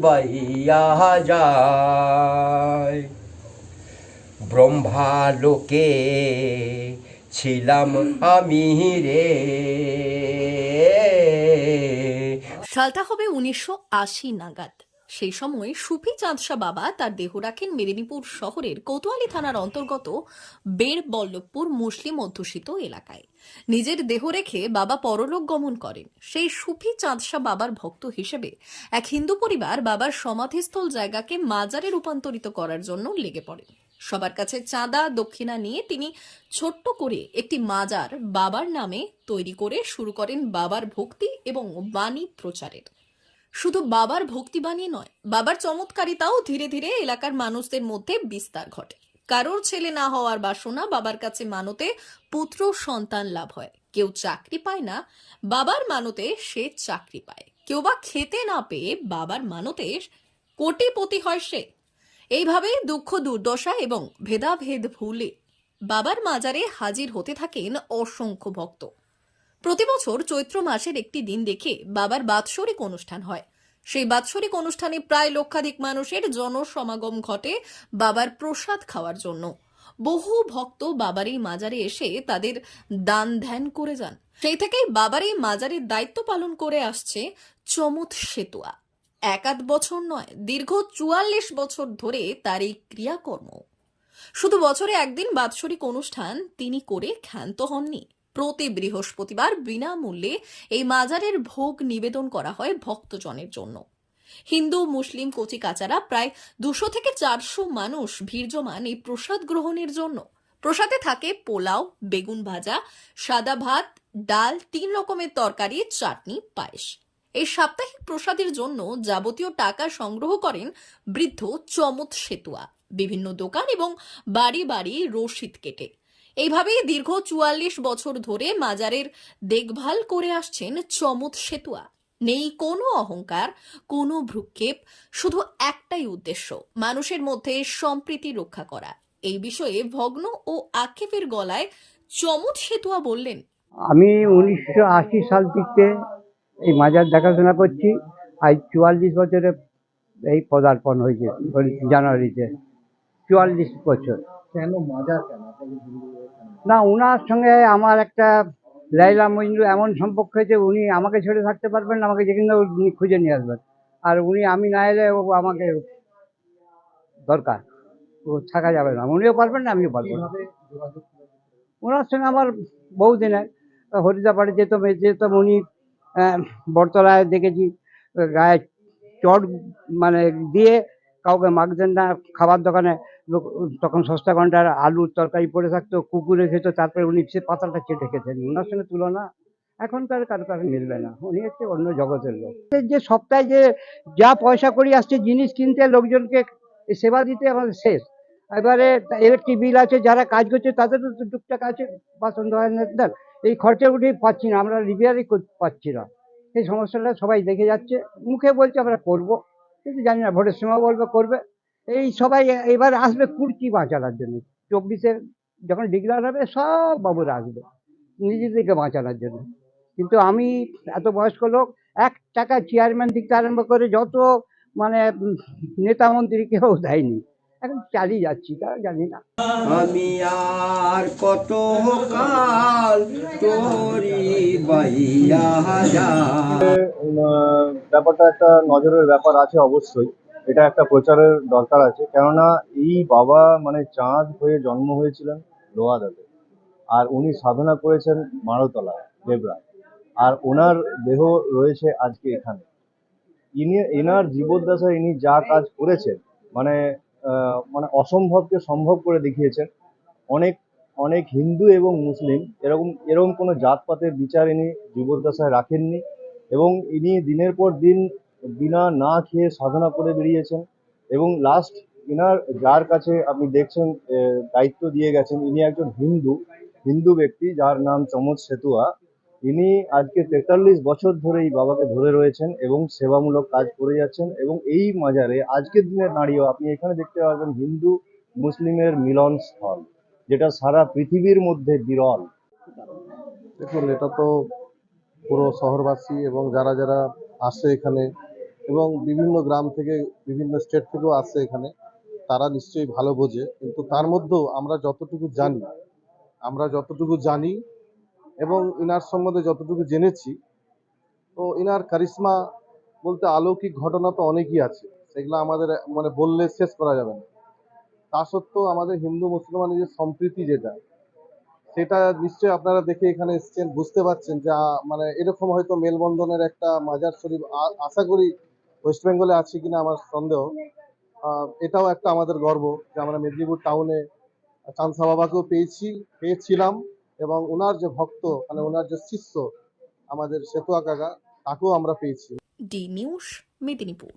বাইয়া যায়। ব্রহ্মালোকে ছিলাম আমি রে। সালটা হবে 1980 নাগাদ। সেই সময় সুফি চাঁদশা বাবা তার দেহ রাখেন মেদিনীপুর শহরের কোতোয়ালি থানার অন্তর্গত বেড়বল্লভপুর মুসলিম অধ্যুষিত এলাকায়। নিজের দেহ রেখে বাবা পরলোক গমন করেন। সেই সুফি চাঁদশা বাবার ভক্ত হিসেবে এক হিন্দু পরিবার বাবার সমাধিস্থল জায়গাকে মাজারে রূপান্তরিত করার জন্য লেগে পড়েন। সবার কাছে চাঁদা দক্ষিণা নিয়ে তিনি ছোট্ট করে একটি মাজার বাবার নামে তৈরি করে শুরু করেন বাবার ভক্তি এবং বাণী প্রচারের। শুধু বাবার ভক্তিবাণী নয়, বাবার চমৎকারিতাও ধীরে ধীরে এলাকার মানুষদের মধ্যে বিস্তার ঘটে। কারোর ছেলে না হওয়ার বাসনা বাবার কাছে মানতে পুত্র সন্তান লাভ হয়। কেউ চাকরি পায় না, বাবার মানতে সে চাকরি পায়। কেউ বা খেতে না পেয়ে বাবার মানতে কোটিপতি হয় সে। এইভাবে দুঃখ দুর্দশা এবং ভেদাভেদ ভুলে বাবার মাজারে হাজির হতে থাকেন অসংখ্য ভক্ত। প্রতি বছর চৈত্র মাসের একটি দিন দেখে বাবার বাৎসরিক অনুষ্ঠান হয়। সেই বাৎসরিক অনুষ্ঠানে প্রায় লক্ষাধিক মানুষের জনসমাগম ঘটে বাবার প্রসাদ খাওয়ার জন্য। বহু ভক্ত বাবার এই মাজারে এসে তাদের দান ধ্যান করে যান। সেই থেকেই বাবার এই মাজারের দায়িত্ব পালন করে আসছে চমৎ সেতুয়া। এক আধ বছর নয়, দীর্ঘ 44 বছর ধরে তার এই ক্রিয়াকর্ম। শুধু বছরে একদিন বাৎসরিক অনুষ্ঠান তিনি করে ক্ষান্ত হননি। প্রতি বৃহস্পতিবার বিনামূল্যে এই মাজারের ভোগ নিবেদন করা হয় ভক্তজনের জন্য। হিন্দু মুসলিম কচি কাচারা প্রায় 200 থেকে 400 মানুষ ভিড় জমান এই প্রসাদ গ্রহণের জন্য। প্রসাদে থাকে পোলাও, বেগুন ভাজা, সাদা ভাত, ডাল, 3 রকমের তরকারি, চাটনি, পায়েস। এই সাপ্তাহিক প্রসাদের জন্য যাবতীয় টাকা সংগ্রহ করেন বৃদ্ধ চমৎ সেতুয়া বিভিন্ন দোকান এবং বাড়ি বাড়ি রসিদ কেটে। এইভাবেই দীর্ঘ 44 বছর ধরে মাজারের দেখভাল করে আসছেন চমৎ সেতুয়া। নেই কোনো অহংকার, কোনো ভ্রুক্ষেপ, শুধু একটাই উদ্দেশ্য, মানুষের মধ্যে সম্প্রীতি রক্ষা করা। এই বিষয়ে ভগ্ন ও আক্ষেপের গলায় চমৎ সেতুয়া বললেন, আমি 1980 সাল থেকে এই মাজার দেখাশোনা করছি। আজ 44 বছরে এই পদার্পণ হয়েছে জানুয়ারিতে। 44 বছর। কেন মাজার কেন? না, ওনার সঙ্গে আমার একটা লাইলা মজনু এমন সম্পর্ক হয়েছে, উনি আমাকে ছেড়ে থাকতে পারবেন না, আমাকে যেখানে উনি খুঁজে নিয়ে আসবেন। আর উনি আমি না এলে ও আমাকে দরকার, ও থাকা যাবে না। উনিও পারবেন না, আমিও পারবো না। ওনার সঙ্গে আমার বহুদিনের হরিদাবাড়ি যেতাম উনি বটতলায় দেখেছি গায়ে চট মানে দিয়ে কাউকে মাখতেন না। খাবার দোকানে তখন সস্তা ঘন্টার আলুর তরকারি পড়ে থাকতো, কুকুরে খেত, তারপরে উনি সে পাতাটা চেটে খেতেন। ওনার সঙ্গে তুলনা এখনকার কারো কারো মিলবে না। উনি হচ্ছে অন্য জগতের লোক। যে সপ্তাহে যে যা পয়সা করি আসছে জিনিস কিনতে, লোকজনকে সেবা দিতে আমাদের শেষ। এবারে ইলেকট্রিক বিল আছে, যারা কাজ করছে তাদেরও তো টুকটাক আছে, বাসন ধোয়ার। এই খরচা উঠেই পাচ্ছি না, আমরা রিপেয়ারই পাচ্ছি না। এই সমস্যাটা সবাই দেখে যাচ্ছে, মুখে বলছে আমরা করবো, কিন্তু জানি না ভোটের সময় বলবে করবে। এই সবাই এবার আসবে কুর্চি বাঁচানোর জন্য। 24-এ যখন ডিক্লার হবে সব বাবুরা আসবে নিজেদেরকে বাঁচানোর জন্য। কিন্তু আমি এত বয়স্ক লোক, 1 টাকা চেয়ারম্যান থেকে আরম্ভ করে যত মানে নেতা মন্ত্রী কেউ দেয়নি। এখন চালিয়ে যাচ্ছি, তা জানি না। আমি আর কত কাল তোরি বাইয়া যায়। ব্যাপারটা একটা নজরের ব্যাপার আছে অবশ্যই। এটা একটা প্রচারের দরকার আছে, কেননা এই বাবা মানে চাঁদ হয়ে জন্ম হয়েছিলেন লোহাদাতে, আর উনি সাধনা করেছেন মারতলায় দেবরায়, আর ওনার দেহ রয়েছে আজকে এখানে। এনার জীবদ্দশায় ইনি যা কাজ করেছেন মানে মানে অসম্ভবকে সম্ভব করে দেখিয়েছেন। অনেক অনেক হিন্দু এবং মুসলিম এরকম এরকম কোনো জাতপাতের বিচার ইনি জীবদ্দশায় রাখেননি, এবং ইনি দিনের পর দিন বিনা না খেয়ে সাধনা করে বেরিয়েছেন। এবং লাস্ট ইনার যার কাছে আপনি দেখছেন দায়িত্ব দিয়ে গেছেন, ইনি একজন হিন্দু ব্যক্তি যার নাম চমৎ সেতুয়া। ইনি আজকে 43 বছর ধরে এই বাবাকে ধরে রয়েছেন এবং সেবামূলক কাজ করে যাচ্ছেন। এবং এই মাজারে আজকের দিনে দাঁড়িয়েও আপনি এখানে দেখতে পারবেন হিন্দু মুসলিমের মিলন স্থল, যেটা সারা পৃথিবীর মধ্যে বিরল। দেখুন, এটা তো পুরো শহরবাসী এবং যারা যারা আসে এখানে এবং বিভিন্ন গ্রাম থেকে বিভিন্ন স্টেট থেকেও আসছে এখানে, তারা নিশ্চয়ই ভালো বোঝে। কিন্তু তার মধ্যেও আমরা যতটুকু জানি এবং ইনার সম্বন্ধে যতটুকু জেনেছি, তো ইনার কারিশমা বলতে অলৌকিক ঘটনা তো অনেকই আছে, সেগুলো আমাদের মানে বললে শেষ করা যাবে না। তা সত্ত্বেও আমাদের হিন্দু মুসলমানের যে সম্প্রীতি যেটা, সেটা নিশ্চয়ই আপনারা দেখে এখানে এসেছেন, বুঝতে পারছেন যে মানে এরকম হয়তো মেলবন্ধনের একটা মাজার শরীফ আশা করি ওয়েস্ট বেঙ্গলে আছে কিনা আমার সন্দেহ। এটাও একটা আমাদের গর্ব যে আমরা মেদিনীপুর টাউনে চাঁদসা বাবাকেও পেয়েছিলাম, এবং ওনার যে ভক্ত মানে ওনার যে শিষ্য আমাদের সেতুয়া কাকা, তাকেও আমরা পেয়েছি। D news, Medinipur.